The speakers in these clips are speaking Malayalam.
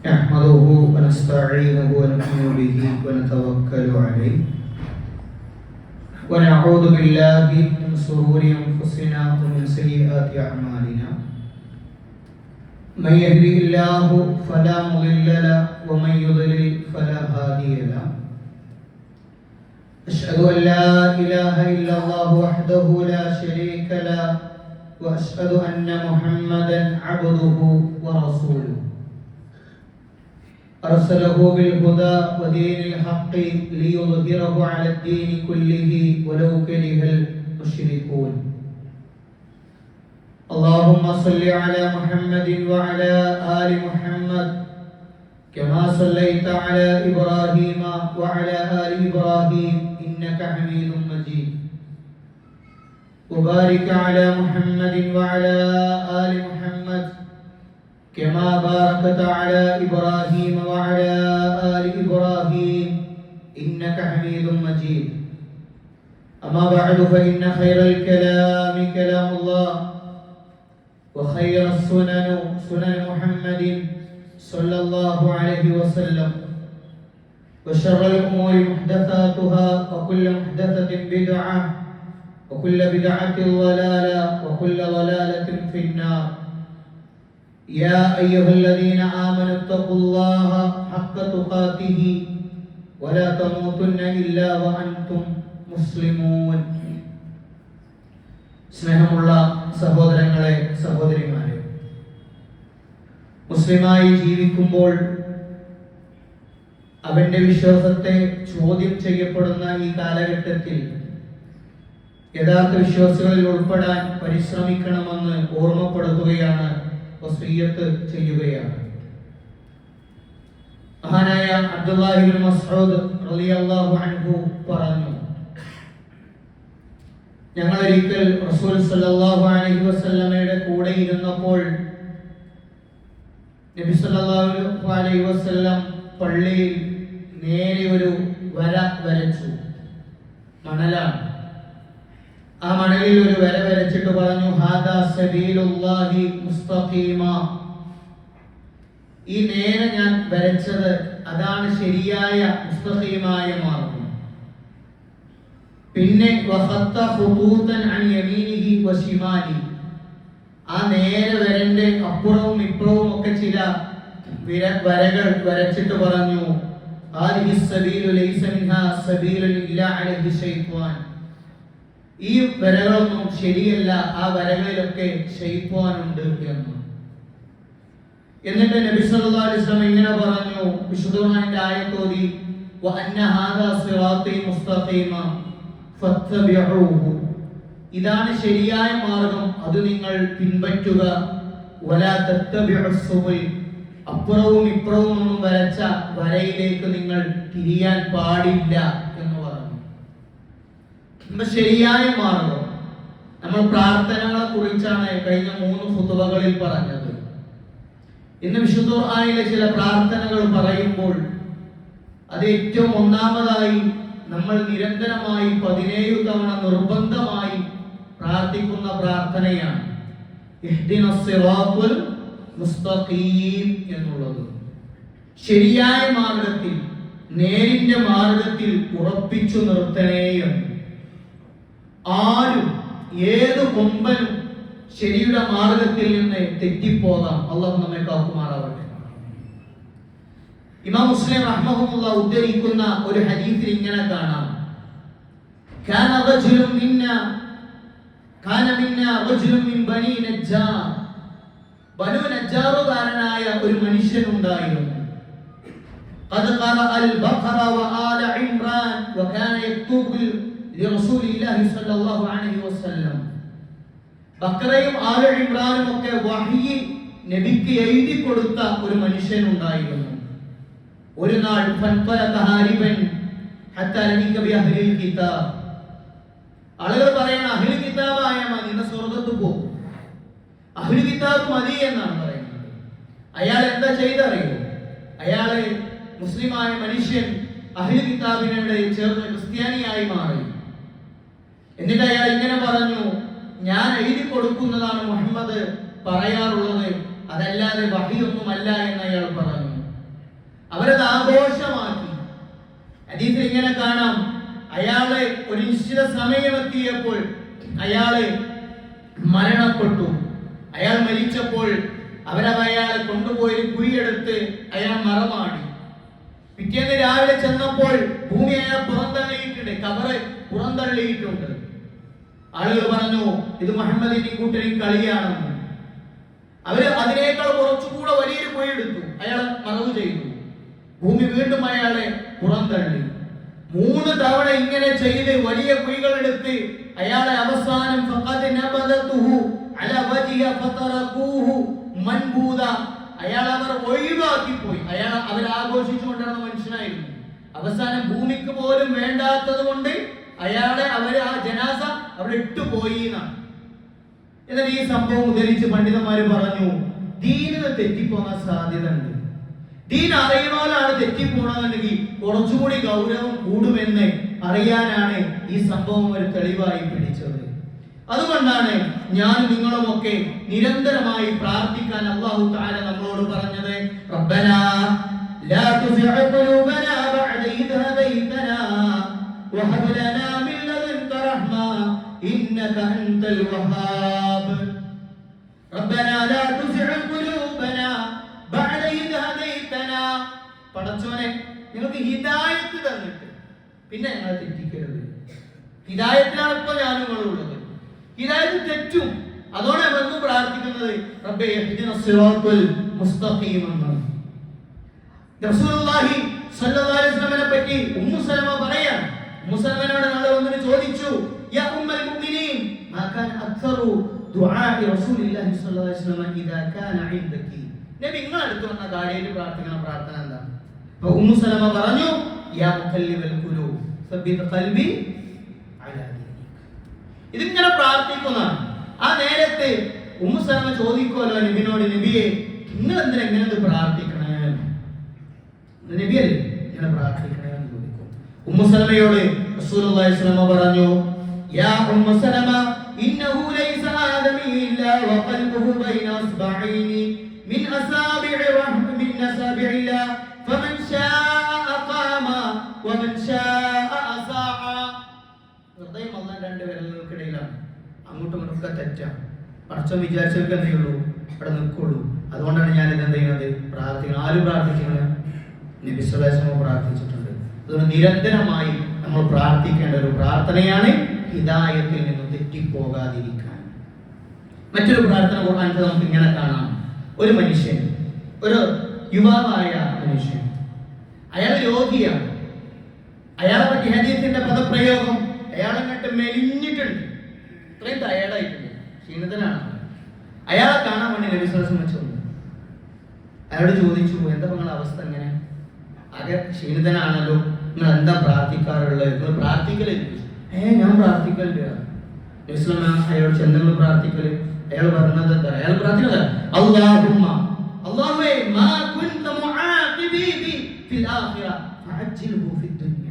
نحمده ونستعينه ونؤمن به ونتوكل عليه ونعوذ بالله من شرور أنفسنا ومن سيئات أعمالنا من يهده الله فلا مضل له ومن يضلل فلا هادي له أشهد أن لا إله إلا الله وحده لا شريك له وأشهد أن محمدا عبده ورسوله أرسله بالهدى ودين الحق ليظهره على الدين كله ولو كره المشركون اللهم صل على محمد وعلى آل محمد كما صليت على إبراهيم وعلى آل إبراهيم إنك حميد مجيد وبارك على محمد وعلى آل محمد كما باركت على إبراهيم وعلى آل إبراهيم إنك حميد مجيد أما بعد فإن خير الكلام كلام الله وخير السنن سنن محمد صلى الله عليه وسلم وشر الأمور محدثاتها وكل محدثة بدعة وكل بدعة ضلالة وكل ضلالة في النار يا أيها الذين آمنوا اتقوا الله حق تقاته ولا تموتن إلا وأنتم മുസ്ലിമൂൻ. സ്നേഹമുള്ള സഹോദരങ്ങളെ, സഹോദരിമാരെ, മുസ്ലിമായി ജീവിക്കുമ്പോൾ അവന്റെ വിശ്വാസത്തെ ചോദ്യം ചെയ്യപ്പെടുന്ന ഈ കാലഘട്ടത്തിൽ യഥാർത്ഥ വിശ്വാസികളിൽ ഉൾപ്പെടാൻ പരിശ്രമിക്കണമെന്ന് ഓർമ്മപ്പെടുത്തുകയാണ്, വസിയ്യത്ത് ചെയ്യുകയാണ്. മഹാനായ അബ്ദുല്ലാഹി ഇബ്നു മസ്ഊദ് റളിയല്ലാഹു അൻഹു പറഞ്ഞു, ഞങ്ങൾ ഒരിക്കൽ റസൂൽ സല്ലല്ലാഹു അലൈഹി വസല്ലമയുടെ കൂടെ ഇരുന്നപ്പോൾ നബി സല്ലല്ലാഹു അലൈഹി വസല്ലം പള്ളിയിൽ നേരെ ഒരു വര വരച്ചു. മണലാണ്. ആ മണലിൽ ഒരു വര വരച്ചിട്ട് പറഞ്ഞു, ഹാദാ സബീലുല്ലാഹി മുസ്തഖീമ. ഈ നേരെ ഞാൻ വരച്ചത് അതാണ് ശരിയായ മുസ്തഖീമായ മാർഗം. പിന്നെ വഖത്ത ഖുതൂതൻ അൻ യമീനിഹി വശിമാലി. ആ നേരെ വരന്റെ അപ്പുറവും ഇപ്പുറവും ഒക്കെ ചില വരകൾ വരച്ചിട്ട് പറഞ്ഞു, ഹാദിഹി സബീലു ലൈസ മിൻഹാ സബീലുൻ ഇല്ലാ അലൈഹി ശൈത്വാൻ. ഈ വരകളൊന്നും ശരിയല്ല, ആ വരകളിലൊക്കെ ശൈത്വാനുണ്ട് എന്ന്. എന്നിട്ട് നബി സല്ലല്ലാഹു അലൈഹി വസല്ലം ഇങ്ങനെ പറഞ്ഞു, വിശുദ്ധ ഖുർആനിന്റെ ആയത്തോതി, വഅന്ന ഹാദാ സിറാത്തി മുസ്തഖീമ ഫത്തബിഊഹു. ഇതാണ് ശരിയായ മാർഗം, അത് നിങ്ങൾ പിൻപറ്റുക. വലാ തത്തബിഉസ് സുബുൽ. അപ്പുറവും ഇപ്പുറവും ഒന്നും വരച്ച വരയിലേക്ക് നിങ്ങൾ തിരിയാൻ പാടില്ല എന്ന് പറഞ്ഞു. ശരിയായ മാർഗം. നമ്മൾ പ്രാർത്ഥനകളെ കുറിച്ചാണ് കഴിഞ്ഞ 3 ഖുതുബകളിൽ പറഞ്ഞത്. ഇന്ന് വിശുദ്ധ ഖുർആനിലെ ചില പ്രാർത്ഥനകൾ പറയുമ്പോൾ അത് ഏറ്റവും ഒന്നാമതായി നമ്മൾ നിരന്തരമായി 17 തവണ നിർബന്ധമായി പ്രാർത്ഥിക്കുന്ന പ്രാർത്ഥനയാണ് ഇഹ്ദിനസ് സിറാത്തുൽ മുസ്തഖീം എന്നുള്ളത്. ശരിയായ മാർഗത്തിൽ, നേരിന്റെ മാർഗത്തിൽ ഉറപ്പിച്ചു നിർത്തണേ എന്ന്. ആരും ഏത് കൊമ്പനും ശരിയുടെ മാർഗത്തിൽ നിന്ന് തെറ്റിപ്പോകാം. അല്ലാഹു നമ്മെ കാക്കുമാറാവട്ടെ. ഇമാം മുസ്ലിം റഹ്മഹുല്ലാഹ് ഉദ്ധരിക്കുന്ന ഒരു ഹദീസിൽ ഇങ്ങനെ കാണാം, കാന റജുലുൻ മിന്നാ റജുലുൻ മിൻ ബനി നജ്ജാർ. ബനു നജ്ജാറുകാരനായ ഒരു മനുഷ്യൻ ഉണ്ടായിരുന്നു. ഖദ് ഖറഅൽ ബഖറ വആല ഇംറാൻ വകാന യക്തുബു ലിറസൂലില്ലാഹി സ്വല്ലല്ലാഹു അലൈഹി വസല്ലം. ബഖറയും ആല ഇംറാനും ഒക്കെ വഹി നബിക്ക് എഴുതി കൊടുത്ത ഒരു മനുഷ്യൻ ഉണ്ടായിരുന്നു. ഒരു നാൾ ഫൻതലക ഹാരിബൻ ഹത്താ ലഖിക ബി അഹ്ലിൽ കിതാബ്. ആളുകൾ പറയണം, അഹ്ലി കിതാബായ മദീന സ്വർഗ്ഗത്തിൽ പോകും, അഹ്ലി കിതാബ് മതി എന്നാണ് പറയുന്നത്. അയാൾ എന്താ ചെയ്തറിയോ? അയാളെ മുസ്ലിമായ മനുഷ്യൻ അഹ്ലി കിതാബിനോട് ചേർന്ന് ക്രിസ്ത്യാനിയായി മാറി. എന്നിട്ട് അയാൾ ഇങ്ങനെ പറഞ്ഞു, ഞാൻ എഴുതി കൊടുക്കുന്നതാണ് മുഹമ്മദ് പറയാറുള്ളത്, അതല്ലാതെ വഹിയൊന്നുമല്ല എന്ന് അയാൾ പറഞ്ഞു. അവരത് ആഘോഷമാക്കി. ഹദീസിൽ ഇങ്ങനെ കാണാം, അയാളെ ഒരു നിശ്ചിത സമയമെത്തിയപ്പോൾ അയാള് മരണപ്പെട്ടു. അയാൾ മരിച്ചപ്പോൾ അയാളെ കൊണ്ടുപോയി കുഴിയെടുത്ത് അയാൾ മറമാടി. പിറ്റേന്ന് രാവിലെ ചെന്നപ്പോൾ ഭൂമി അയാൾ പുറന്തള്ളിയിട്ടുണ്ട്, കബറ് പുറന്തള്ളിയിട്ടുണ്ട്. ആളുകൾ പറഞ്ഞു ഇത് മുഹമ്മദിന്റെ കൂട്ടരും കളിയാണെന്ന്. അവര് അതിനേക്കാൾ കുറച്ചുകൂടെ വലിയൊരു കുഴിയെടുത്തു, അയാളെ മറവ് ചെയ്തു. ഭൂമി വീണ്ടും അയാളെ പുറന്തള്ളി. 3 തവണ ഇങ്ങനെ ചെയ്ത് വലിയ കുഴികൾ എടുത്ത് അയാളെ അവസാനം അയാൾ അവർ ഒഴിവാക്കി പോയി. അവർ ആഘോഷിച്ചുകൊണ്ടിരുന്ന മനുഷ്യനായിരുന്നു. അവസാനം ഭൂമിക്ക് പോലും വേണ്ടാത്തത് കൊണ്ട് അയാളെ ആ ജനാസ അവിടെ ഇട്ടുപോയി എന്നാണ്. എന്നിട്ട് ഈ സംഭവം ഉദ്ധരിച്ച് പണ്ഡിതന്മാര് പറഞ്ഞു, ദീനിന് തെറ്റിപ്പോകാൻ സാധ്യത ഉണ്ട്. ദീൻ അറിയണോലാണ് തെറ്റിപ്പോണെന്നുണ്ടെങ്കിൽ കുറച്ചുകൂടി ഗൗരവം കൂടുമെന്ന് അറിയാനാണ് ഈ സംഭവം ഒരു തെളിവായി പിടിച്ചത്. അതുകൊണ്ടാണ് ഞാൻ നിങ്ങളുമൊക്കെ നിരന്തരമായി പ്രാർത്ഥിക്കാൻ അല്ലാഹു തആല നമ്മളോട് പറഞ്ഞത്, റബ്ബനാ ലാ തുസിഅ ഖുലൂബനാ ബഅദ ഇദ് ഹദൈതനാ വഹബ് ലനാ മിൻ ലദുൻക റഹ്മ ഇന്നക അൻതൽ വഹാബ്. റബ്ബനാ ലാ തുസിഅ ഖുലൂബനാ ബഅദ ഇദ് ഹദൈതനാ. പടച്ചോനെ, ഞങ്ങൾക്ക് ഹിദായത്ത് തന്നിട്ട് പിന്നെ ഞങ്ങളെ തെറ്റിക്കരുത്. ഹിദായത്തിലാണ് ഇപ്പോൾ ഞാനും നിങ്ങളുള്ളത്. ഹിദായത്ത് തെറ്റും, അതോടെ നമ്മൾ പ്രാർത്ഥിക്കുന്നത് റബ്ബേ ഇഹ്ദിനസ് സിറാത്തുൽ മുസ്തഖീം എന്നാണ്. റസൂലുള്ളാഹി സ്വല്ലല്ലാഹു അലൈഹി വസല്ലമയെ പറ്റി ഉമ്മു സലമ പറയാൻ, ഉമ്മു സലമയോട് നാളെ വന്നിട്ട് ചോദിച്ചു, യാ ഉമ്മൽ മുഅ്മിനീൻ മാ കാന അക്സറു ദുആഇ റസൂലില്ലാഹി സ്വല്ലല്ലാഹു അലൈഹി വസല്ലമ ഇദാ കാന ഇൻദകി. നബി നിങ്ങൾ അടുത്ത് വന്ന കാര്യത്തിൽ പ്രാർത്ഥിക്കുന്ന പ്രാർത്ഥന എന്താണ്? അപ്പോൾ ഉമ്മു സലമ പറഞ്ഞു, യാ മുഖല്ലിബൽ ഖുലൂബ് സബ്ബിത് ഖൽബി അലാ ദീനിക. ഇതിങ്ങനെ പ്രാർത്ഥിക്കുന്നതാണ്. ആ നേരത്തെ ഉമ്മു സലമ ചോദിക്കുമല്ലോ നബിനോട്, നബിയെ നിങ്ങൾ എന്തിനാ എങ്ങനെ പ്രാർത്ഥിക്കണേ? നബിയല്ലേ ഇങ്ങനെ പ്രാർത്ഥിക്കണേ എന്ന് ചോദിക്കും. ഉമ്മു സലമയോട് റസൂലുള്ളാഹി സ്വല്ലല്ലാഹു അലൈഹി വസല്ലം പറഞ്ഞു, യാ ഉമ്മു സലമ ഇന്നഹു ലൈസ ആദമി ഇല്ലാ വഖൽബുഹു ബൈന അസ്ബഈനി മിൻ അസാബിഇല്ലാ ഫമൻ ശാഅ അഖാമ വമൻ ശാഅ അസാഅ. ഹൃദയം അല്ലാഹ് 2 വിരലുകൾക്കിടയിലാണ്. അങ്ങോട്ടും ഇങ്ങോട്ടും തെറ്റാണ്. പടച്ചോൻ വിചാരിച്ചവർക്ക് എന്തേ ഉള്ളൂ, അവിടെ നിൽക്കുള്ളൂ. അതുകൊണ്ടാണ് ഞാൻ ഇത് എന്ത് ചെയ്യുന്നത്, പ്രാർത്ഥിക്കുന്നത്. ആരും പ്രാർത്ഥിക്കുന്നത്? നബി സല്ലല്ലാഹു അലൈഹി വസല്ലം പ്രാർത്ഥിച്ചിട്ടുണ്ട്. അതുകൊണ്ട് നിരന്തരമായി നമ്മൾ പ്രാർത്ഥിക്കേണ്ട ഒരു പ്രാർത്ഥനയാണ് ഹിദായത്തിൽ നിന്ന് തെറ്റിപ്പോകാതിരിക്കാൻ. മറ്റൊരു പ്രാർത്ഥന ഖുർആനിൽ നമുക്ക് ഇങ്ങനെ കാണാം. ഒരു മനുഷ്യൻ, ഒരു യുവാവായ മനുഷ്യൻ, അയാൾ രോഗിയാണ്. അയാളെ പറ്റി ഹദീസിന്റെ പദപ്രയോഗം, അയാളെങ്ങോട്ട് മെലിഞ്ഞിട്ടുണ്ട്, ഇത്രയും ടയേർഡായിട്ടുണ്ട്, ക്ഷീണിതനാണ്. അയാളെ കാണാൻ വേണ്ടി നബി സല്ലല്ലാഹു അലൈഹി വസല്ലം വന്നു. അയാളോട് ചോദിച്ചു, എന്താ നിങ്ങളുടെ അവസ്ഥ എങ്ങനെ? ആകെ ക്ഷീണിതനാണല്ലോ, നിങ്ങൾ എന്താ പ്രാർത്ഥിക്കാറുള്ളത്? നിങ്ങൾ പ്രാർത്ഥിക്കലില്ല? ഞാൻ പ്രാർത്ഥിക്കലില്ല. നബി സല്ലല്ലാഹു അലൈഹി വസല്ലം അയാളോട് ചെന്ന് പ്രാർത്ഥിക്കല്. അയാൾ പറഞ്ഞത് എന്താ? അയാൾ പ്രാർത്ഥിക്കുന്നത് അല്ലാഹുമ്മ അല്ലാഹുവേ മാ കുൻത മുആഖിബി ഫിൽ ആഖിറ ഫഅജ്ജിൽഹു ഫിദ് ദുനിയ.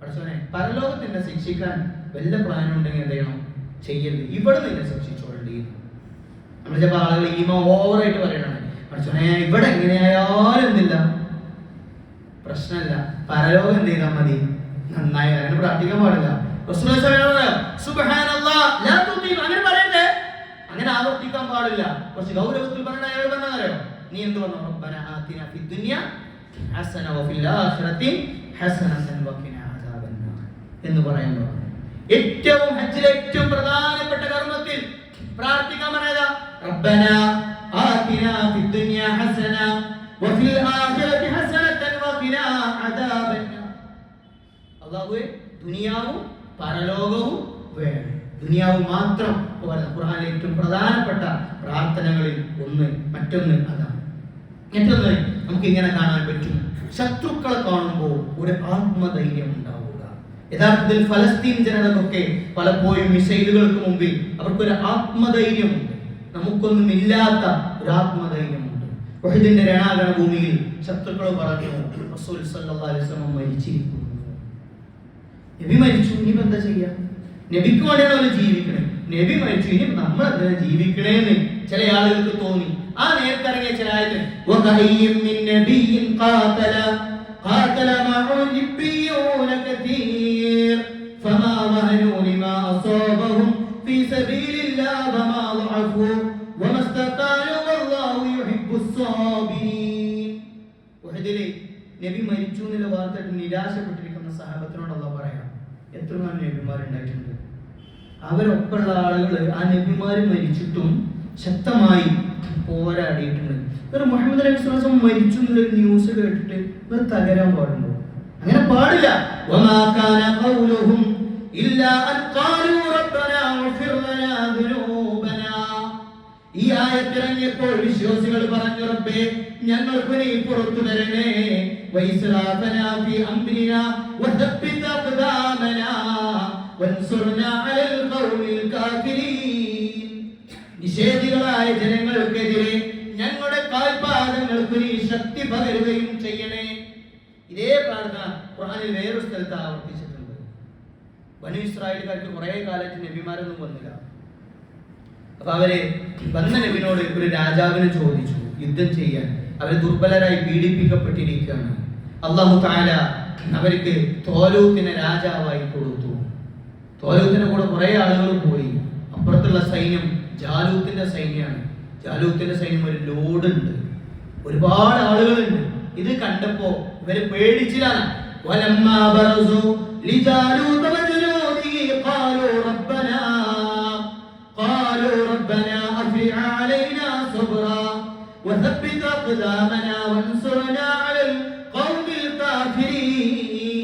പടച്ചോനെ, പരലോകത്ത് എന്നെ ശിക്ഷിക്കാൻ വല്ല പ്ലാൻ ഉണ്ടെങ്കിൽ എന്ത് ചെയ്യണം? ചെയ്യരുത്, ഇവിടെ നിന്നെ ശിക്ഷിച്ചോളി. നമ്മൾ ചിലപ്പോൾ ആളുകൾ ഈമാൻ ഓവറായിട്ട് പറയണേ, പടച്ചോനെ ഇവിടെ എങ്ങനെയായാലും എന്തില്ല, പ്രശ്നമില്ല, പരലോകം എന്ത് ചെയ്താൽ മതി, നന്നായി. അങ്ങനെ പ്രാർത്ഥിക്കാൻ പാടില്ല. അങ്ങനെ പറയണ്ടേ, അങ്ങനെ ആവർത്തിക്കാൻ പാടില്ല. കുറച്ച് ഗൗരവത്തിൽ പറഞ്ഞ അയാൾ പറഞ്ഞറിയോ, നീ എന്ത് പറഞ്ഞു? റബ്ബന ആതിന ഫിദ് ദുനിയ ഹസന വഫിൽ ആഖിറതി ഹസനതൻ വഖിനാ അദാബന്നാർ എന്ന് പറയുമ്പോൾ ഏറ്റവും ഹജ്ജിലെ ഏറ്റവും പ്രധാനപ്പെട്ട കർമ്മത്തിൽ പ്രാർത്ഥിക്കാൻ പറഞ്ഞതാ റബ്ബന ആതിന ഫിദ് ദുനിയ ഹസന വഫിൽ ആഖിറതി ഹസനതൻ വഖിനാ അദാബന്നാർ. അല്ലാഹുവേ ദുനിയാവും പരലോകവും വേണം. ദുനിയാവ് മാത്രം പോരാ. ഖുർആനിലെ ഏറ്റവും പ്രധാനപ്പെട്ട പ്രാർത്ഥനകളിൽ മറ്റൊന്ന് അതാണ്. മറ്റൊന്ന് നമുക്ക് ഇങ്ങനെ കാണാൻ പറ്റും, ശത്രുക്കളെ കാണുമ്പോൾ ഒരു ആത്മധൈര്യം ഉണ്ടാവുക. യഥാർത്ഥത്തിൽ ഫലസ്തീൻ ജനതക്കൊക്കെ പലപ്പോഴും മിസൈലുകൾക്ക് മുമ്പിൽ അവർക്കൊരു ആത്മധൈര്യമുണ്ട്. നമുക്കൊന്നും ഇല്ലാത്ത ഒരു ആത്മധൈര്യമുണ്ട്. ഉഹദിന്റെ രണാകണ ഭൂമിയിൽ ശത്രുക്കൾ പറഞ്ഞു, റസൂൽ സല്ലല്ലാഹു അലൈഹി വസല്ലം മരിച്ചിരിക്കുന്നു. നബി മരിച്ചു, ഇനിയിപ്പോൾ എന്താ ചെയ്യാ? നബിക്ക് വേണ്ടിയാണ് അവർ ജീവിക്കണേ. നബി മരിച്ചു, ഇനി നമ്മൾ എന്തിനാ ജീവിക്കണേന്ന് ചില ആളുകൾക്ക് തോന്നി. ആ നേരത്തെ ഇറങ്ങിയ ചില ആയത്ത് വകഅയ്യിൻ മിൻ നബിയ്യിൻ ഖാതല മഅഹു നിബ്ബിയൂന കതീർ ഫമാ വഹനൂ ലിമാ അസാബഹും ഫീ സബീലില്ലാഹി വമാ ളഅഫൂ വമസ്തഖാലു വല്ലാഹു യുഹിബ്ബുസ് സാബിരീൻ. ഉഹദിലെ നബി മരിച്ചു എന്നുള്ള വാർത്തയിൽ നിരാശപ്പെട്ടിരിക്കുന്ന സഹാബത്തിനോട് അല്ലാഹു പറയാം, എത്രമാനം നബിമാരുണ്ടായിട്ടുണ്ട്. അവരൊപ്പമുള്ള ആളുകൾ ആ നബിമാർ മരിച്ചിട്ടും ശക്തമായി പോരാടിയിട്ടുണ്ട്. ഒരു മുഹമ്മദ് നബി സ്വല്ലല്ലാഹു അലൈഹി വസല്ലം മരിച്ചു എന്നൊരു ന്യൂസ് കേട്ടിട്ട് ഒരു തകരാൻ പാടുണ്ടോ? അങ്ങനെ പാടില്ല. വമാ കാന ഖൗലുഹും ഇല്ലാ അൻ ഖാലൂ റബ്ബനാ വഗ്ഫിർ ലനാ ദുനൂബനാ. ഈ ആയത്തിറങ്ങിയപ്പോൾ വിശ്വാസികൾ പറഞ്ഞു, റബ്ബേ ഞങ്ങൾക്ക് നീ പുറത്തു തരണേ, വൈസ്റാഫനാ ഫീ അംരിനാ വതബ്ബിത് അഖ്ദാമനാ വൻസുർനാ അലൽ ഖൗമിൽ കാഫിരീൻ. നിഷേധികളായ ജനങ്ങൾക്കെതിരെ ഞങ്ങളുടെ കാൽപാദങ്ങൾക്ക് നീ ശക്തി പകരുകയും ചെയ്യണേ. ഇതേ പ്രാർത്ഥന ഖുർആനിൽ വേറൊരു സ്ഥലത്ത് ആവർത്തിച്ചിട്ടുണ്ട്. ബനൂ ഇസ്രായേൽക്കാർക്ക് കുറെ കാലത്ത് നബിമാരൊന്നും വന്നില്ല. അപ്പൊ അവര് വന്ന നബിനോട് ഒരു രാജാവിനെ ചോദിച്ചു യുദ്ധം ചെയ്യാൻ. അവർ ദുർബലരായി പീഡിപ്പിക്കപ്പെട്ടിരിക്കുകയാണ്. അല്ലാഹു തആല അവർക്ക് തോലൂത്തിനെ രാജാവായി കൊടുത്തു. തോലൂത്തിന്റെ കൂടെ കുറെ ആളുകൾ പോയി. അപ്പുറത്തുള്ള സൈന്യം ജാലൂത്തിന്റെ സൈന്യമാണ്. ജാലൂത്തിന്റെ സൈന്യം ഒരു ലോഡ് ഉണ്ട്, ഒരുപാട് ആളുകളുണ്ട്. ഇത് കണ്ടപ്പോ ഇവര് പേടിച്ചിലാണ്. വലമ്മാ ബറസു ലിജാലൂത വജനൂദിഹി ഖാലൂ റബ്ബനാ അഫ്രിഅ അലൈനാ സബ്റാ വതബ്ബിത് അഖ്ദാമനാ വൻസുർനാ അലൽ ഖൗമിൽ കാഫിരീൻ.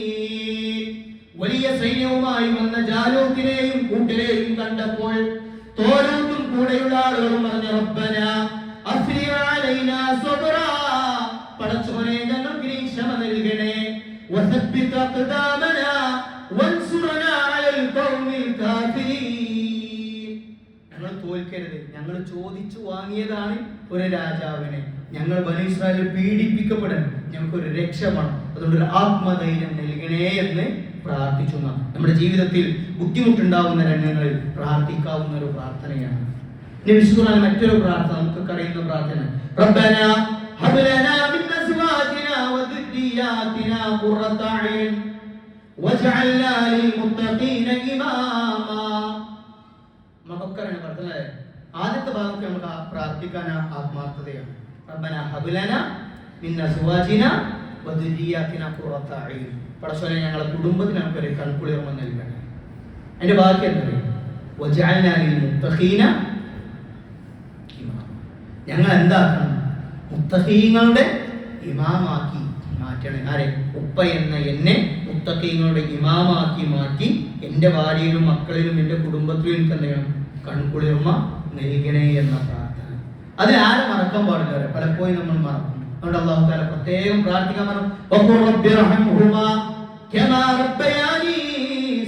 വലിയ സൈന്യവുമായി വന്ന ജാലൂത്തിനെയും കൂട്ടരെയും കണ്ടപ്പോൾ തോലൂത്തും കൂടെയുള്ള ആളുകളും പറഞ്ഞു, റബ്ബനാ അഫ്രിഅ അലൈനാ സബ്റാ, പടച്ചോനെ ഞങ്ങൾക്ക് നീ ക്ഷമ നൽകണേ, വതബ്ബിത് അഖ്ദാമനാ വൻസുർനാ അലൽ ഖൗമിൽ കാഫിരീൻ. ഞങ്ങൾ തോൽക്കരുത്, ഞങ്ങൾ ചോദിച്ചു വാങ്ങിയതാണ് ഒരു രാജാവിനെ, ഞങ്ങൾ ബനൂ ഇസ്രായേൽ പീഡിപ്പിക്കപ്പെടണം, ഞങ്ങൾക്കൊരു രക്ഷ വേണം, അതുകൊണ്ട് ഒരു ആത്മധൈര്യം നൽകണേ എന്ന് പ്രാർത്ഥിച്ചു. നമ്മുടെ ജീവിതത്തിൽ ബുദ്ധിമുട്ടുണ്ടാവുന്ന രംഗങ്ങളിൽ പ്രാർത്ഥിക്കാവുന്ന ഒരു പ്രാർത്ഥനയാണ്. വിശുദ്ധമായ മറ്റൊരു പ്രാർത്ഥന നമുക്ക് അറിയുന്ന പ്രാർത്ഥന, റബ്ബനാ ഹബ് ലനാ മിൻ അസ്വാജിനാ വദുരിയാതിനാ ഖുറത അയ്ൻ വജഅൽനാ ലിൽ മുത്തഖീന ഇമാമാ. നമുക്കറിയാം പ്രാർത്ഥന. ആദ്യത്തെ ഭാഗത്ത് നമുക്ക് പ്രാർത്ഥിക്കാൻ ആത്മാർത്ഥതയാണ്. റബ്ബനാ ഹബ് ലനാ മിൻ അസ്വാജിനാ വദുരിയാതിനാ ഖുറത അയ്ൻ, പടച്ചോനെ ഞങ്ങളുടെ കുടുംബത്തിന് നമുക്കൊരു കൺകുളിർമ നൽകണം. അതിന്റെ ബാക്കി എന്താ പറയുക, വജഅൽനാ ലിൽ മുത്തഖീന ഇമാമ, ഞങ്ങൾ എന്താക്കണം, മുത്തഖീങ്ങളുടെ ഇമാമാക്കി മാറ്റണം. ആരെ? ഉപ്പ എന്ന എന്നെ മുത്തഖീങ്ങളുടെ ഇമാമാക്കി മാറ്റി എൻ്റെ ഭാര്യയിലും മക്കളിലും എൻ്റെ കുടുംബത്തിലും എനിക്ക് എന്ത് ചെയ്യണം, കൺകുളിർമ നൽകണേ എന്ന പ്രാർത്ഥന. അതിൽ ആരും മറക്കാൻ പാടില്ല, പലപ്പോഴും നമ്മൾ മറക്കും. അതുകൊണ്ട് അല്ലാഹു തആല പ്രത്യേകം പ്രാർത്ഥിക്കാൻ പറഞ്ഞു, വഖുർ റബ്ബി റഹ്മഹുമാ കമാ റബ്ബയാനി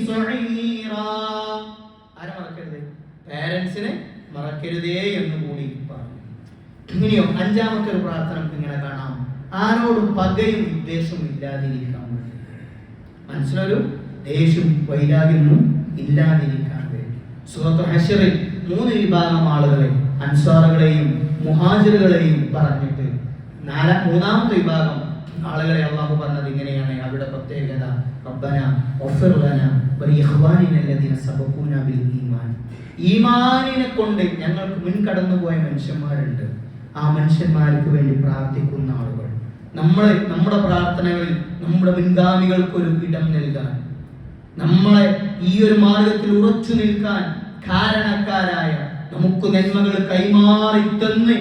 സഗീറാ. ആരെ മറക്കരുത്? പേരൻസിനെ മറക്കരുതേ എന്ന് കൂടി പറഞ്ഞു. ഇനിയോ അഞ്ചാമത്തെ ഒരു പ്രാർത്ഥന ഇങ്ങനെ കാണാം, ആരോടും പകയും വിദ്വേഷവും ഇല്ലാതിരിക്കാൻ വേണ്ടി. മനസ്സിലൊരു ദേഷ്യവും വൈരാഗ്യമൊന്നും ഇല്ലാതിരിക്കാൻ വേണ്ടി. സൂറത്തുൽ ഹശ്റിൽ 3 വിഭാഗം ആളുകളെ, അൻസാറുകളെയും മുഹാജിറുകളെയും പറഞ്ഞിട്ട് മൂന്നാമത്തെ വിഭാഗം ആളുകളെ അള്ളാഹു പറഞ്ഞത് ഇങ്ങനെയാണ്. അവരുടെ പ്രത്യേകത, റബ്ബനാ വഗ്ഫിർ ലനാ വലിഇഖ്വാനിനാ അല്ലദീന സബഖൂനാ ബിൽ ഈമാൻ. ഈമാനിനെ കൊണ്ട് ഞങ്ങൾക്ക് മുൻകടന്നു പോയ മനുഷ്യന്മാരുണ്ട്, ആ മനുഷ്യന്മാർക്ക് വേണ്ടി പ്രാർത്ഥിക്കുന്ന ആളുകൾ. നമ്മുടെ പ്രാർത്ഥനകളിൽ നമ്മുടെ മുൻഗാമികൾക്കൊരു ഇടം നൽകാൻ, നമ്മളെ ഈ ഒരു മാർഗത്തിൽ ഉറച്ചു നിൽക്കാൻ കാരണക്കാരായ, നമുക്ക് നന്മകൾ കൈമാറി തന്ന്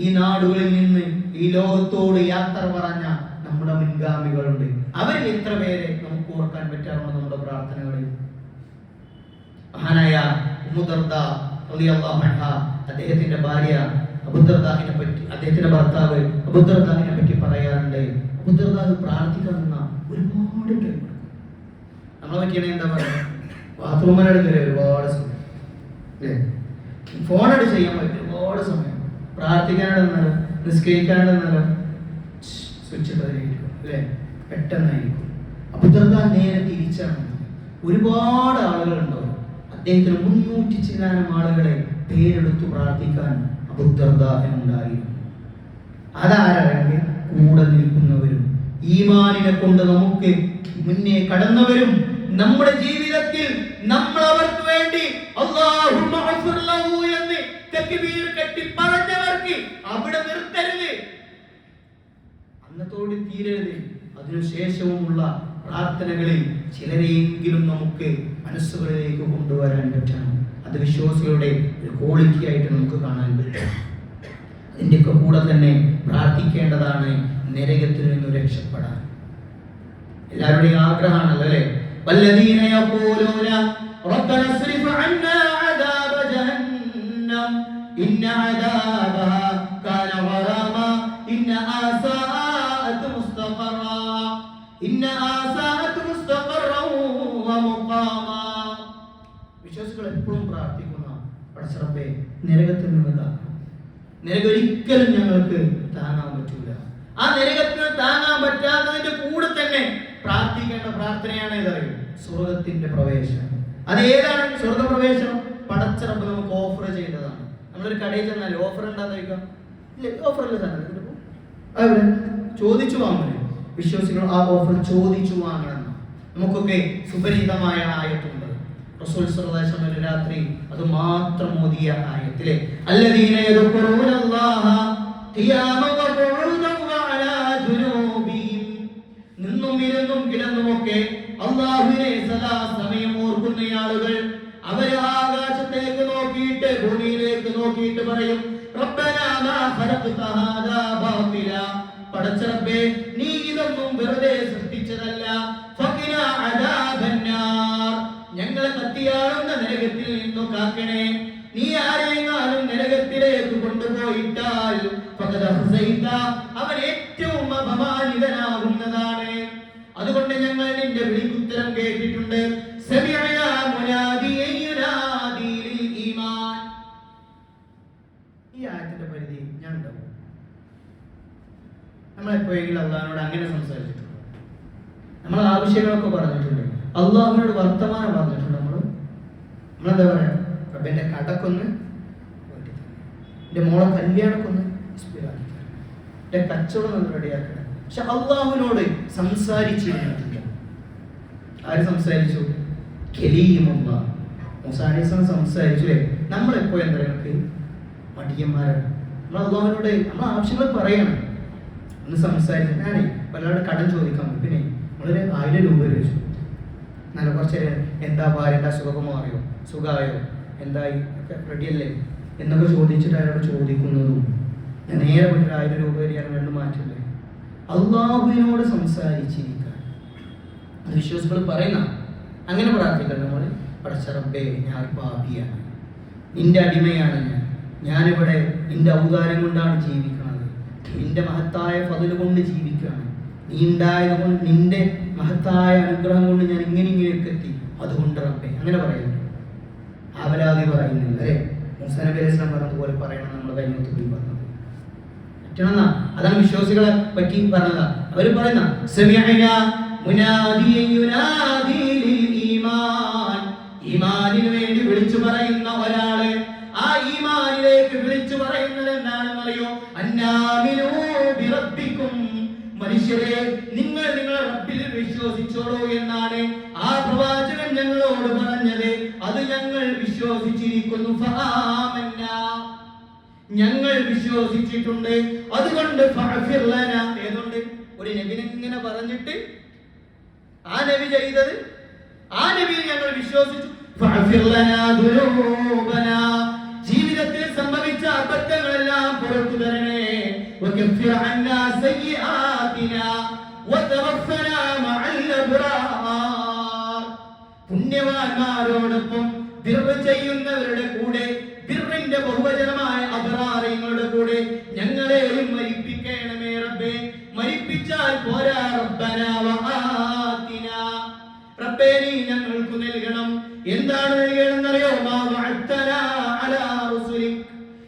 ഈ നാടുകളിൽ നിന്ന് ഈ ലോകത്തോട് യാത്ര പറഞ്ഞ നമ്മുടെ മുൻഗാമികളുണ്ട്. അവരിൽ എത്ര പേരെ നമുക്ക് ഓർക്കാൻ പറ്റാറുണ്ട് നമ്മുടെ പ്രാർത്ഥനകളിൽ? മഹാനായ ഉമ്മു ദർദ റളിയല്ലാഹു അൻഹ, അദ്ദേഹത്തിന്റെ ഭാര്യ അബൂദർദാഹിനെ പറ്റി, അദ്ദേഹത്തിന്റെ ഭർത്താവ് അബൂദർദാഹിനെ പറ്റി പറയാറുണ്ട്, അബൂദർദാഹ് പ്രാർത്ഥിക്കാൻ നിന്ന ഒരുപാട് ടൈം എടുക്കും. നമ്മളെ പറ്റിയാണ് എന്താ പറയുക, ബാത്റൂമിനടുത്ത് ഒരുപാട് സമയം, അല്ലേ? ഫോണടി ചെയ്യാൻ പറ്റും ഒരുപാട് സമയം, പ്രാർത്ഥിക്കാനാണെന്നാലും നിസ്കരിക്കാനാണെന്നാലും സ്വിച്ച് ഇട്ടായിരിക്കും, അല്ലേ? പെട്ടെന്നായിരിക്കും. അബൂദർദാഹ് നേരെ തിരിച്ചാണ്. ഒരുപാട് ആളുകൾ ഉണ്ടാവും, അദ്ദേഹത്തിന് 300 ചില്ലാനം ആളുകളെ പേരെടുത്തു പ്രാർത്ഥിക്കാൻ അബൂദർദാഇനുണ്ടായിരുന്നു. അതാരെങ്കിൽ കൂടെ നിൽക്കുന്നവരും ഈമാനിനെ കൊണ്ട് നമുക്ക് മുന്നേ കടന്നവരും നമ്മുടെ ജീവിതത്തിൽ നമ്മൾ അവർക്ക് വേണ്ടി അല്ലാഹുമ്മ ഗഫിർ ലഹു എന്ന് തക്ബീർ കെട്ടി പറഞ്ഞവർക്ക് അവിടെ നിർത്തരുത്, അന്നത്തോട് തീരരുത്. അതിനുശേഷവുമുള്ള പ്രാർത്ഥനകളിൽ ചിലരെയെങ്കിലും നമുക്ക് മനസ്സുകളിലേക്ക് കൊണ്ടുവരാൻ പറ്റണം. അത് വിശ്വാസികളുടെ ഒരു ക്വാളിറ്റി ആയിട്ട് നമുക്ക് കാണാൻ പറ്റും. അതിൻ്റെയൊക്കെ കൂടെ തന്നെ പ്രാർത്ഥിക്കേണ്ടതാണ് നരകത്തിൽ നിന്ന് രക്ഷപ്പെടാൻ. എല്ലാവരുടെയും ആഗ്രഹമാണല്ലോ അല്ലേ? വല്ലദീന യഖൂലൂന റബ്ബന സ്രിഫ് അന്നാ അദാബ ജഹന്നം ഇന്ന അദാബഹാ കാന ഗറാമ ഇന്ന ആസാഅത് മുസ്തഖറ ഇന്ന ആസാഅത് മുസ്തഖറ വ മുഖാമ. വിശ്വാസികൾ എപ്പോഴും പ്രാർത്ഥിക്കുന്ന പടച്ചറബ്ബേ നരകത്തിൽ നിന്ന് കാക്കണം. നരകം ഒരിക്കലും ഞങ്ങൾക്ക് താങ്ങാൻ പറ്റൂല. ആ നരകത്തിന് താങ്ങാൻ പറ്റാത്തതിന്റെ കൂടെ തന്നെ പ്രാർത്ഥിക്കേണ്ട പ്രാർത്ഥനയാണ് ഏതറിയും? സ്വർഗത്തിന്റെ പ്രവേശനം. അത് ഏതാണ് സ്വർഗപ്രവേശനം? പടച്ചറബ് നമുക്ക് ഓഫർ ചെയ്തതാണ്. നമ്മളൊരു കടയിൽ ചെന്നാൽ ഓഫർ ഉണ്ടാന്ന് ചോദിക്കാം, ഇല്ല ഓഫറില്ല സാധനം ചോദിച്ചു വാങ്ങുന്നത്. വിശ്വസികൾ ആ ഓഫർ ചോദിച്ചു വാങ്ങണം. നമുക്കൊക്കെ സുപരിചിതമായ ആയത്തുണ്ട്. റസൂൽ സല്ലല്ലാഹു അലൈഹി വസല്ലം രാത്രി അത് മാത്രം ഓതിയ ആയത്തിലെ അല്ലദീന യദ്കുറൂനല്ലാഹ ഖിയാമൻ വ ഖുഊദൻ വ അലാ ജുനൂബിഹിം, നിന്നും ഇരുന്നും കിടന്നുമൊക്കെ അല്ലാഹുവിനെ സദാ സമയം ഓർക്കുന്ന ആളുകൾ അവർ ആകാശത്തേക്ക് നോക്കിയിട്ട് ഭൂമിയിലേക്ക് നോക്കിയിട്ട് പറയും റബ്ബനാ മാ ഖലഖ്ത ഹാദാ ബാതില, പടച്ചറബ്ബേ നീ ഇതൊന്നും വെറുതെ സൃഷ്ടിച്ചതല്ല, ഫഖിനാ അദാബന്നാർ, ഞങ്ങളെ കത്തിയാളുന്ന നരകത്തിൽ നിന്നു കാക്കണേ. നീ ആരെയെങ്ങാനും നരകത്തിലേക്ക് കൊണ്ടുപോയിട്ടാൽ അവൻ ഏറ്റവും അപമാനിതനാകുന്നതാണ്. അതുകൊണ്ട് ഞങ്ങൾ നിന്റെ വിളിക്കുത്തരം കേട്ടിട്ടുണ്ട്. ഈ ആയത്തിന്റെ പരിധി ഞാൻ ഉണ്ടാവും. നമ്മളെപ്പോഴെങ്കിലും അള്ളാഹിനോട് അങ്ങനെ സംസാരിച്ചിട്ടുണ്ട്? നമ്മൾ ആവശ്യങ്ങളൊക്കെ പറഞ്ഞിട്ടുണ്ട്, അള്ളാഹുവിനോട് വർത്തമാനം പറഞ്ഞിട്ടുണ്ട്. നമ്മളെന്താ പറയാ? റബ്ബിന്റെ കടക്കൊന്ന്, എന്റെ മോളെ കല്യാണക്കൊന്ന്, എന്റെ കച്ചവടം ഒന്ന് റെഡിയാക്കണം. പക്ഷെ അള്ളാഹുവിനോട് സംസാരിച്ചിരുന്നിട്ടില്ല. ആര് സംസാരിച്ചു? കലീമുള്ള മൂസാ അലൈഹി സ്വലാം സംസാരിച്ചു. നമ്മളെപ്പോ എന്താ ഞങ്ങൾക്ക് മടിയന്മാരാണ്. നമ്മൾ അള്ളാഹുവിനോട് നമ്മൾ ആവശ്യങ്ങൾ പറയണം. ഒന്ന് സംസാരിച്ചു. ഞാനേ ഒരാളുടെ കടം ചോദിക്കാൻ പറ്റും. പിന്നെ നമ്മളൊരു 1000 രൂപ ചോദിച്ചു. നല്ല കുറച്ച് എന്താ ഭാര്യ, എന്താ സുഖമോ അറിയോ, സുഖമായോ, എന്തായി ഒക്കെ റെഡിയല്ലേ എന്നൊക്കെ ചോദിച്ചിട്ട് അയാളോട് ചോദിക്കുന്നതും ഞാൻ നേരെ പോയിട്ട് 1000 രൂപ വരെയാണ് രണ്ട് മാറ്റല്ലേ. അള്ളാഹുവിനോട് സംസാരിച്ചിരിക്കാൻ അത് വിശ്വാസികൾ പറയുന്ന അങ്ങനെ പ്രാർത്ഥിക്കണം. നമ്മൾ പടച്ചറബ്ബേ ഞാൻ പാപിയാണ്, നിന്റെ അടിമയാണ് ഞാനിവിടെ നിന്റെ ഔദാര്യം കൊണ്ടാണ് ജീവിക്കുന്നത്, നിന്റെ മഹത്തായ ഫضل കൊണ്ട് ജീവിക്കുകയാണ്, നീ ഉണ്ടായത് കൊണ്ട് നിന്റെ മഹത്തായ അനുഗ്രഹം കൊണ്ട് ഞാൻ ഇങ്ങനെയൊക്കെ എത്തി, അതുകൊണ്ട് റബ്ബേ അങ്ങനെ പറയുന്നു. ആവലാതി പറയുന്നില്ല അല്ലേ? മൂസാ നബി അലൈഹി സ്വലാം പറഞ്ഞതുപോലെ പറയണം. നമ്മൾ കഴിഞ്ഞ പറഞ്ഞത് പറ്റണമെന്നാ. അതാണ് വിശ്വാസികളെ പറ്റി പറഞ്ഞത്. അവർ പറയുന്ന ഈമാനിന് വേണ്ടി വിളിച്ചു പറയുന്ന ഒരാള്, ആ ഈമാനിലേക്ക് വിളിച്ചു പറയുന്നത് എന്താണെന്ന് അറിയോ? അന്നാമിനൂ ബിറബ്ബിക്കും, മനുഷ്യരെ നിങ്ങൾ നിങ്ങളുടെ റബ്ബിൽ വിശ്വസിച്ചോളൂ എന്നാണ് ആ പ്രവാചകൻ ഞങ്ങളോട് പറഞ്ഞത്. അത് ഞങ്ങൾ വിശ്വസിച്ചിരിക്കുന്നു. ഫആമന്നാ, ഞങ്ങൾ വിശ്വസിച്ചിട്ടുണ്ട്. അതുകൊണ്ട് ഫഅഫിർ ലനാ, ഏതുകൊണ്ട് ഒരു നബിനെ ഇങ്ങനെ പറഞ്ഞിട്ട് ആ നബി ചെയ്തത്, ആ നബിയിൽ ഞങ്ങൾ വിശ്വസിച്ചു. ഫഅഫിർ ലനാ ദുനൂബനാ, ജീവിതത്തിൽ സംഭവിച്ച അബദ്ധങ്ങളെല്ലാം പുറത്തു തരണേ. വകഫിർ അന്നാ സയ്യിആതിനാ വതവഫനാ മഅൽ അബ്റാർ, പുണ്യവാന്മാരോടൊപ്പം ബിർറ് ചെയ്യുന്നവരുടെ കൂടെ, ബിർറിന്റെ ബഹുവചനമായ അബ്റാറിങ്ങളുടെ കൂടെ ഞങ്ങളെയും മരിപ്പിക്കണമേ റബ്ബേ. മരിപ്പിച്ചാൽ പോരാ, റബ്ബനാ വആതിനാ, റബ്ബേ നീ ഞങ്ങൾക്ക് നൽകണം. എന്താണ് നൽകണമെന്നറിയോ? മാ വഅദ്തനാ അലാ റുസുലിക്,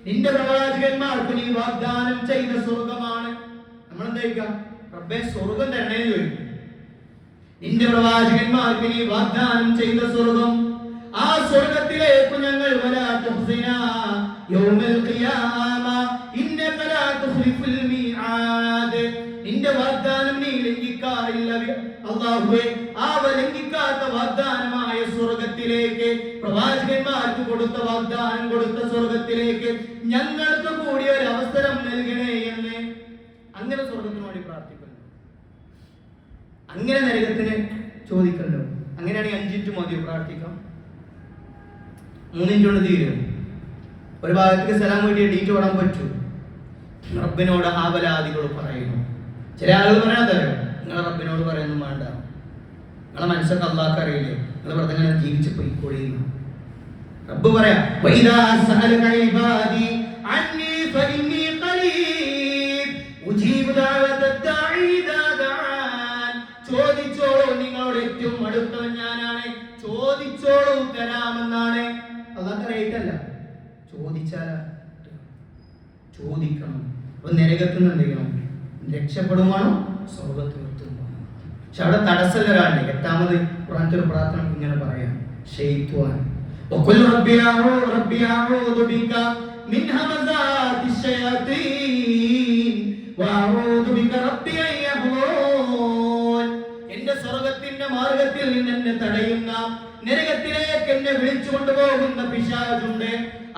നിന്റെ പ്രവാചകന്മാർക്ക് നീ വാഗ്ദാനം ചെയ്ത സ്വർഗമാണ്. നമ്മൾ എന്താ റബ്ബേ സ്വർഗം തരണേന്ന് ചോദിക്കും. നിന്റെ പ്രവാചകന്മാർക്ക് നീ വാഗ്ദാനം ചെയ്ത സ്വർഗം, ആ സ്വർഗത്തിലേക്ക് ഞങ്ങൾ വലാ തുഹ്സിനാ യൗമൽ ഖിയാമ ഇന്നക ലാ തുഖ്ലിഫുൽ മീആദ്. നിന്റെ വാഗ്ദാനം നീ ലംഘിക്കാറില്ല അല്ലാഹുവേ. ആ ലംഘിക്കാത്ത വാഗ്ദാനമായ സ്വർഗ്ഗത്തിലേക്ക്, പ്രവാചകന്മാർക്ക് കൊടുത്ത വാഗ്ദാനം കൊടുത്ത സ്വർഗ്ഗത്തിലേക്ക് ഞങ്ങൾക്ക് കൂടി ഒരു അവസരം നൽകണേ എന്ന് അങ്ങനെ സ്വർഗ്ഗത്തിന് വേണ്ടി പ്രാർത്ഥിക്കുന്നു. അങ്ങനെ നരകത്തിന് ചോദിക്കല്ലോ. അങ്ങനെയാണെങ്കിൽ 5 മിനിറ്റ് മതിയോ പ്രാർത്ഥിക്കാം? 3 മിനിറ്റ് കൊണ്ട് തീരും. ഒരു ഭാഗത്തേക്ക് സലാം വീട്ടി എണീറ്റ് ഓടാൻ പറ്റൂ. റബ്ബിനോട് ആവലാദികൾ പറയുന്നു. ചില ആളുകൾ പറയാത്തല്ലോ, നിങ്ങൾ റബ്ബിനോട് പറയുന്നു വേണ്ട, നിങ്ങളെ മനസ്സൊക്കെ അള്ളാഹ്ക്ക് അറിയില്ലേ, നിങ്ങൾ വെറുതെ ഇങ്ങനെ ജീവിച്ച് പോയിക്കൊള്ളുന്നു. റബ്ബ് പറയാ, വഇദാ സഅലക ഇബാദി അന്നി ഫഇന്നി ഖരീബ് ഉജീബു ദഅവത ദാഇ ഇദാ ദഅൻ. ചോദിച്ചോളൂ, നിങ്ങളോട് ഏറ്റവും അടുത്തവൻ ഞാനാണ്, ചോദിച്ചോളൂ തരാമെന്നാണ്. അള്ളാഹ്ക്ക് അറിയിട്ടല്ല, ചോദിച്ചാലാ ചോദിക്കണം. അപ്പൊ നരകത്തുനിന്ന് എന്ത് ചെയ്യണം? രക്ഷപ്പെടുവാണോ സ്വർഗത്തിലെത്തുവാണോ? പക്ഷെ അവിടെ തടസ്സല്ല ഒരാളുടെ. 8ാമത് ഖുർആനിലെ ഒരു പ്രാർത്ഥന ഇങ്ങനെ പറയാം, ശൈത്വാൻ വഖുൽ റബ്ബി അഊദു ബിക മിൻ ഹമസാതി ശയാതീൻ വഅഊദു ബിക റബ്ബി അൻ യഹ്ദൂൻ. എന്റെ സ്വർഗ്ഗത്തിന്റെ മാർഗ്ഗത്തിൽ നിന്ന് എന്നെ തടയുന്ന, നരകത്തിലേക്ക് എന്നെ വിളിച്ചു കൊണ്ടുപോകുന്ന പിശാചുണ്ട്.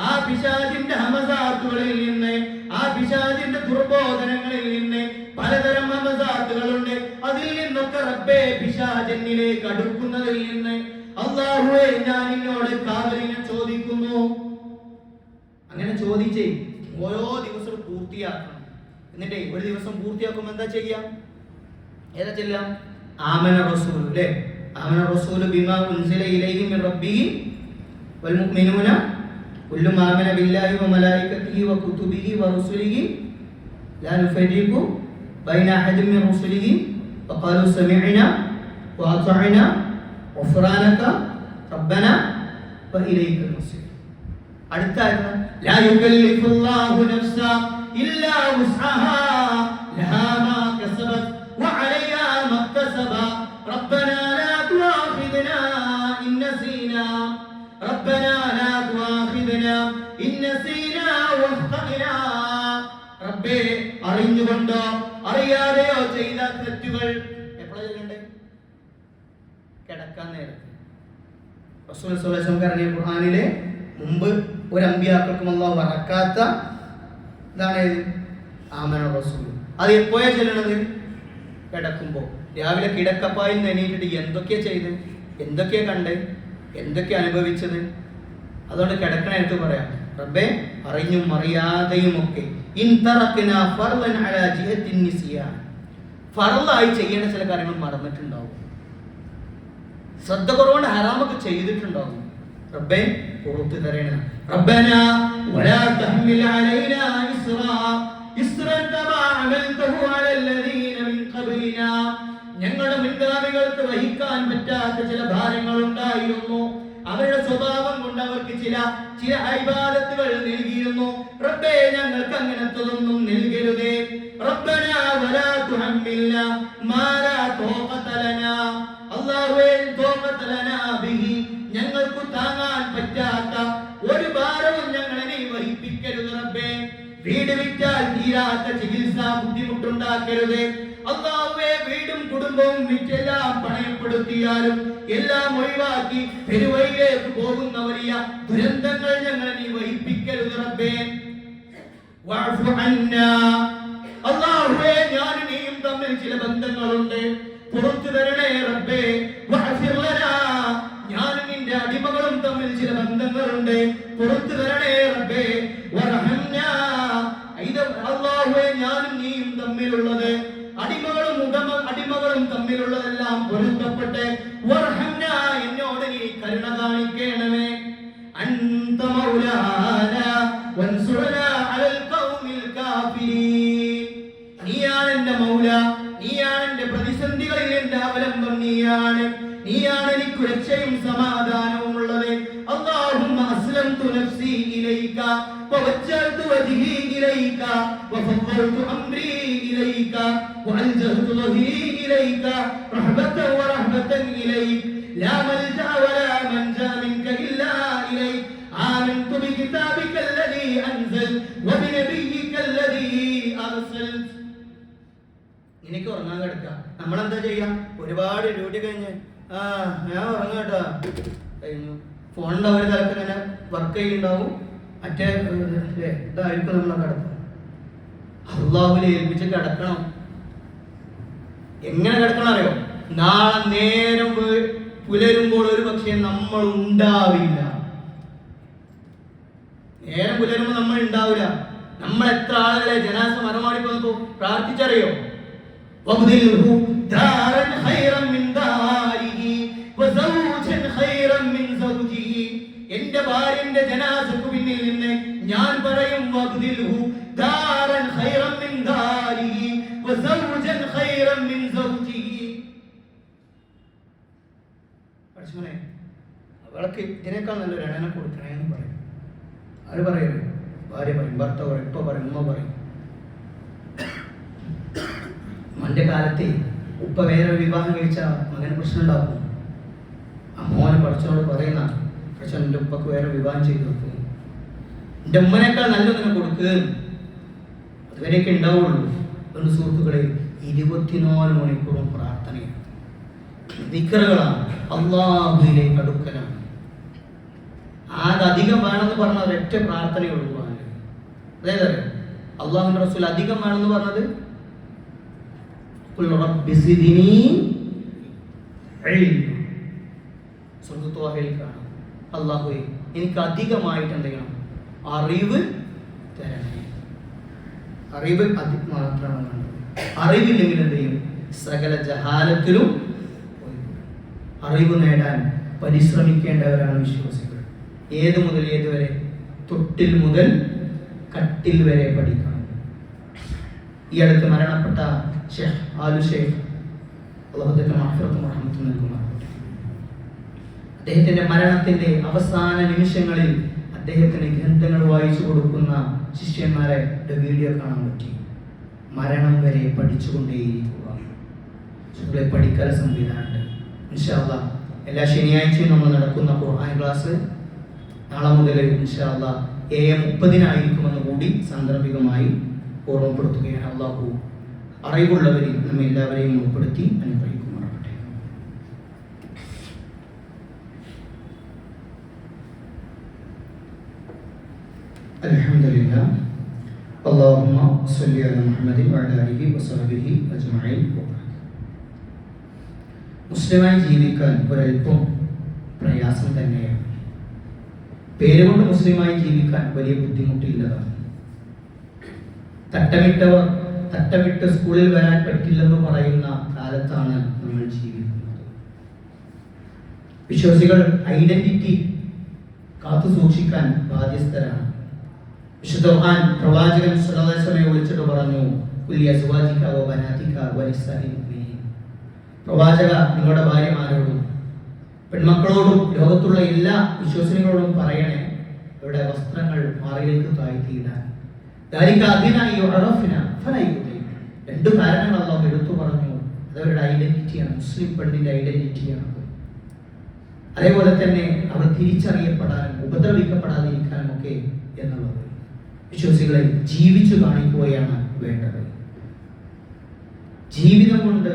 ആ പിശാചിന്റെ ഹമസാത്തുകളിൽ നിന്ന്, ആ പിശാചിന്റെ ദുർബോധനങ്ങളിൽ നിന്ന് പലതരം ഹമസാത്തുകളുണ്ട്. അതിൽ നിന്നൊക്കെ റബ്ബേ പിശാചിലേക്ക് അടുക്കുന്നതിൽ നിന്ന് അല്ലാഹുവേ ഞാൻ നിന്നോട് കാവലിനെ ചോദിക്കുന്നു. അങ്ങനെ ചോദിച്ചേ ഓരോ ദിവസവും പൂർത്തിയാക്കണം. എന്നിട്ട് ഒരു ദിവസം പൂർത്തിയാക്കുമ്പോൾ എന്താ ചെയ്യാം? ഏതാ ചെല്ലാം? ആമന റസൂൽ അല്ലേ? ആമന റസൂൽ ബിമാ ഉൻസില ഇലൈഹി മിർ റബ്ബിഹി വൽ മുഅ്മിനൂന കുല്ലും ആമന ബില്ലാഹി വ മലായികതിഹി വ കുതുബിഹി വ റുസുലിഹി ലാ നുഫരിഖു ബൈന അഹദിൻ മിർ റുസുലിഹി വഖാലു സമിഅന വ അത്അന ഗുഫ്റാനക റബ്ബന വ ഇലൈക്കൽ മസീർ. അടുത്ത ആയത്ത്, ലാ യുകല്ലിഫുല്ലാഹു നഫ്സ ഇല്ലാ വുസ്അഹാ ലഹാ മാ കസബത് വ അലൈഹാ മക്തസബ റബ്ബനാ ലാ തുആഖിദ്നാ ഇൻ നസീനാ റബ്ബനാ ലാ തുആഖിദ്നാ ഇൻ നസീനാ വഖ്തഅനാ. റബ്ബേ, അറിഞ്ഞുകൊണ്ടോ അറിയാതെയോ ചെയ്ത തെറ്റുകൾ എപ്പോഴാണ് ചെയ്യണ്ടേ? കിടക്കാൻ നേരത്തെ. റസൂൽ സ്വല്ലല്ലാഹു അലൈഹി വസല്ലം പറഞ്ഞ ഖുർആനിലെ മുമ്പ് ഒരു അമ്പിയാക്കൾക്കും അല്ലാഹു വറക്കാത്ത ഇതാണ് ആമന റസൂൽ. അത് എപ്പോഴാ ചെല്ലണത്? കിടക്കുമ്പോ. രാവിലെ കിടക്കപ്പായിൽ നിന്ന് എണീറ്റിട്ട് എന്തൊക്കെയാ ചെയ്ത്, എന്തൊക്കെയാ കണ്ട്, എന്തൊക്കെയാ അനുഭവിച്ചത്. അതുകൊണ്ട് കിടക്കണേത്ത് പറയാം, റബ്ബേ അറിഞ്ഞും അറിയാതെയും ഒക്കെ ഫർളായി ചെയ്യേണ്ട ചില കാര്യങ്ങൾ മറന്നിട്ടുണ്ടാവും, ശ്രദ്ധ കുറവുകൊണ്ട് ഹറാമൊക്കെ ചെയ്തിട്ടുണ്ടാവും. റബ്ബേ പുറത്തു തരണേ. റബ്ബനാ വലാ തഹ്മിൽ അലൈനാ ഇസ്റാൻ കമാ അമൽതഹു അലല്ലദീന മിൻ ഖബ്ലിനാ. ഞങ്ങളുടെ മുൻഗാമികൾക്ക് വഹിക്കാൻ പറ്റാത്ത ചില ഭാരങ്ങൾ ഉണ്ടായിരുന്നു. അവരുടെ സ്വഭാവം കൊണ്ട് അവർക്ക് ചില ഇബാദത്തുകൾ നൽകിയിരുന്നു. റബ്ബേ, ഞങ്ങൾക്ക് അങ്ങനത്തതൊന്നും നൽകരുതേ. റബ്ബനാ വലാ തുഹമ്മിൽനാ മാ ലാ തൗഖത ലനാ. അല്ലാഹുവേ, തൗഖത ലനാ ബിഹി, ഞങ്ങൾക്ക് താങ്ങാൻ പറ്റാത്ത ഒരു ഭാരവും ഞങ്ങളെ നീ വഹിപ്പിക്കരുത് റബ്ബേ. വീട് വിറ്റാൽ തീരാത്ത ചികിത്സാ ബുദ്ധിമുട്ടുണ്ടാക്കരുത് അല്ലാഹുവേ. വീടും കുടുംബവും വിറ്റെല്ലാം പണയപ്പെടുത്തിയാലും എല്ലാം ഒഴിവാക്കി പെരുവഴിയിലേക്ക് പോകുന്ന വലിയ ദുരന്തങ്ങൾ ഞങ്ങളെ നീ വഹിപ്പിക്കരുത് റബ്ബേ. വഅഫു അന്നാ. അല്ലാഹുവേ, ഞാനും നീയും തമ്മിൽ ചില ബന്ധങ്ങളുണ്ട്, പുറത്തു തരണേ റബ്ബേ. വഅഫിർ ലനാ. ഞാനും നിന്റെ അടിമകളും തമ്മിൽ ചില ബന്ധങ്ങളുണ്ട്, പുറത്തു തരണേ റബ്ബേ. വറഹംനാ. അല്ലാഹുവേ, ഞാനും നീയും തമ്മിലുള്ളത്, അടിമകളും തമ്മിലുള്ളതെല്ലാം പൊരുത്തപ്പെട്ട് വർഹംനാ, എന്നോട് നീ കരുണ കാണിക്കണമേ. അൻത മൗലാനാ വൻസുർനാ അലൽ ഖൗമിൽ കാഫിരീൻ. നീയാണ് എൻ്റെ മൗല, നീയാണ് എൻ്റെ പ്രതിസന്ധികളിൽ എൻ്റെ അവലംബം, നീയാണ് എനിക്ക് രക്ഷയും സമാധാനവും ഉള്ളത്. അല്ലാഹുമ്മ അസ്ലംതു നഫ്സി ഇലൈക വവജ്ജഹ്തു വജ്ഹി ഇലൈക വഫവ്വൽതു അംരി ഇലൈക വഅൽജഹ്തു വജ്ഹി ഇലൈക റഹ്ബതൻ വറഹ്ബതൻ ഇലൈക ലാ മൽജഅ വലാ മൻജഅ മിൻക ഇല്ലാ ഇലൈക ആമൻതു ബികിതാബിക അല്ലദീ أنزل وبنبيك الذي أرسلت. നിനക്ക് ഉറങ്ങാൻ കിടക്കാം. നമ്മളെന്താ ചെയ്യാം? ഒരുപാട് ഡ്യൂട്ടി കഴിഞ്ഞ് ഞാൻ ഉറങ്ങാട്ടാ കഴിഞ്ഞു. ഫോണിൻ്റെ ഒരു തലക്ക് ഇങ്ങനെ വർക്ക് ചെയ്യുന്നുണ്ടാവും. മറ്റേ ഇതായിരിക്കും നമ്മളെ കിടക്കുക. അള്ളാഹുവിനെ ഏൽപ്പിച്ച് കിടക്കണം. എങ്ങനെ കിടക്കണം അറിയോ? നാളെ നേരം പുലരുമ്പോൾ ഒരു പക്ഷേ നമ്മൾ ഉണ്ടാവില്ല. നേരം പുലരുമ്പോൾ നമ്മൾ ഉണ്ടാവില്ല. നമ്മൾ എത്ര ആളുകളെ ജനാസ മറമാടി വന്നപ്പോ പ്രാർത്ഥിച്ചറിയോ? എന്റെ ഭാര്യന്റെ ജനാസക്ക് പിന്നിൽ നിന്ന് ഞാൻ പറയും അവൾക്ക് ഇതിനേക്കാൾ നല്ലൊരു എണ്ണനെ കൊടുക്കണേ എന്ന് പറയും. ആര് പറയരുത്? ഭാര്യ പറയും, ഭർത്താവ് പറയും, ഇപ്പ പറയും, ഉമ്മ പറയും. മന്റെ കാലത്തെ ഉപ്പ വേറെ വിവാഹം കഴിച്ച മകന് പ്രശ്നം ഉണ്ടാക്കും. ആ മോനെ പഠിച്ചോട് പറയുന്ന പക്ഷെ എൻ്റെ ഉപ്പക്ക് വേറെ വിവാഹം ചെയ്തു വെക്കും. എൻ്റെ ഉമ്മനേക്കാൾ നല്ലതിനെ കൊടുക്കുക. അതുവരെയൊക്കെ ഉണ്ടാവുള്ളൂ. അതുകൊണ്ട് സുഹൃത്തുക്കളെ 24 മണിക്കൂറും പ്രാർത്ഥനയാണ്, ദിക്റുകളാണ്, അല്ലാഹുവിലേക്ക് അടുക്കലാണ്. അധികം വേണമെന്ന് പറഞ്ഞ ഒരൊറ്റ പ്രാർത്ഥനയുള്ളൂ. അതായത് അള്ളാഹുവിന്റെ റസൂൽ അധികം വേണമെന്ന് പറഞ്ഞത് അല്ലാഹുവേ എനിക്ക് അധികമായിട്ട് എന്തെങ്കിലും അറിവ് തരണേ. അറിവ് മാത്രമാണ് വേണ്ടത്. അറിവില്ലെങ്കിൽ എന്ത് ചെയ്യും? സകല ജഹാലത്തിലും അറിവ് നേടാൻ പരിശ്രമിക്കേണ്ടവരാണ് വിശ്വാസികൾ. ഏത് മുതൽ ഏത് വരെ? തൊട്ടിൽ മുതൽ കട്ടിൽ വരെ പഠിക്കണം. ഈ അടുത്ത് മരണപ്പെട്ട ഷെയ്ഖ് ആലു ഷെയ്ഖ് അദ്ദേഹത്തിന്റെ മരണത്തിന്റെ അവസാന നിമിഷങ്ങളിൽ അദ്ദേഹത്തിന് ഗ്രന്ഥങ്ങൾ വായിച്ചു കൊടുക്കുന്ന ശിഷ്യന്മാരെ വീഡിയോ കാണാൻ പറ്റി. മരണം വരെ പഠിച്ചുകൊണ്ടേയിരിക്കുക. പഠിക്കൽ സംവിധാനമുണ്ട്. ഇൻഷാ അല്ലാഹ് എല്ലാ ശനിയാഴ്ചയും നമ്മൾ നടക്കുന്ന ഖുർആൻ ക്ലാസ് നാളെ മുതൽ ഇൻഷാ അല്ലാഹ് 7:30 കൂടി സാന്ദർഭികമായി ഓർമ്മപ്പെടുത്തുകയാണ്. അല്ലാഹു അറിവുള്ളവരിൽ നമ്മെ എല്ലാവരെയും ഉൾപ്പെടുത്തി അനുഗ്രഹിക്കുമാറാകട്ടെ. അൽഹംദുലില്ലാഹ്. അല്ലാഹുമ്മ സ്വല്ലി അലാ മുഹമ്മദിൻ വഅലാ ആലിഹി വസഹ്ബിഹി അജ്മഈൻ. മുസ്ലിമായി ജീവിക്കാൻ ഒരൽപ്പം പ്രയാസം തന്നെയാണ്. പേരുകൊണ്ട് മുസ്ലിമായി ജീവിക്കാൻ വലിയ ബുദ്ധിമുട്ടില്ലതാണ്. തട്ടമിട്ട് സ്കൂളിൽ വരാൻ പറ്റില്ലെന്ന് പറയുന്ന കാലത്താണ് നമ്മൾ ജീവിക്കുന്നത്. വിശ്വാസികൾ ഐഡന്റിറ്റി കാത്തു സൂക്ഷിക്കാൻ ബാധ്യസ്ഥരാണ്. വിശുദ്ധ ഖുർആൻ പ്രവാചകൻ സ്വല്ലല്ലാഹു അലൈഹി വസല്ലം വിളിച്ചിട്ട് പറഞ്ഞു, കുല്ലി അസ്വാജിക വ ബനാതിക വ നിസാഇൽ മുഅ്മിനീൻ. പ്രവാചക, നിങ്ങളുടെ ഭാര്യമാരോടും പെൺമക്കളോടും ലോകത്തുള്ള എല്ലാ വിശ്വാസികളോടും പറയണേ, അവരുടെ വസ്ത്രങ്ങൾ മാറിലേക്ക് താഴ്ത്തിയിടാൻ. രണ്ട് കാരണങ്ങൾ അല്ലാഹു എടുത്തു പറഞ്ഞു. അതവരുടെ ഐഡന്റിറ്റിയാണ്, മുസ്ലിം പെണ്ണിന്റെ ഐഡന്റിറ്റിയാണ്. അതേപോലെ തന്നെ അവർ തിരിച്ചറിയപ്പെടാനും ഉപദ്രവിക്കപ്പെടാതിരിക്കാനും ഒക്കെ എന്നുള്ളത് വിശ്വാസികളെ ജീവിച്ചു കാണിക്കുകയാണ് വേണ്ടത്. ജീവിതം കൊണ്ട്,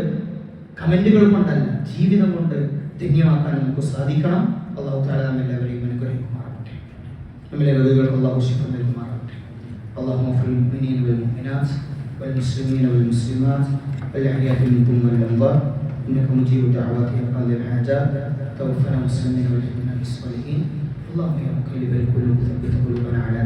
കമന്റുകൾ കൊണ്ടല്ല, ജീവിതം കൊണ്ട് ധന്യമാക്കാൻ നമുക്ക് സാധിക്കണം. അല്ലാഹു തആല നമ്മെല്ലാവരെയും അനുഗ്രഹിക്കുമാറാകട്ടെ. നമ്മിലെ രോഗികൾക്ക് അല്ലാഹു ശിഫ നൽകുമാറാകട്ടെ. اللهم اغفر للمؤمنين والمؤمنات والمسلمين والمسلمات والأحياء منكم والأموات إنك مجيب دعوات يا قاضي الحاجات. توفنا مسلمين والحقنا بالصالحين. اللهم يا مقلب القلوب ثبت قلوبنا على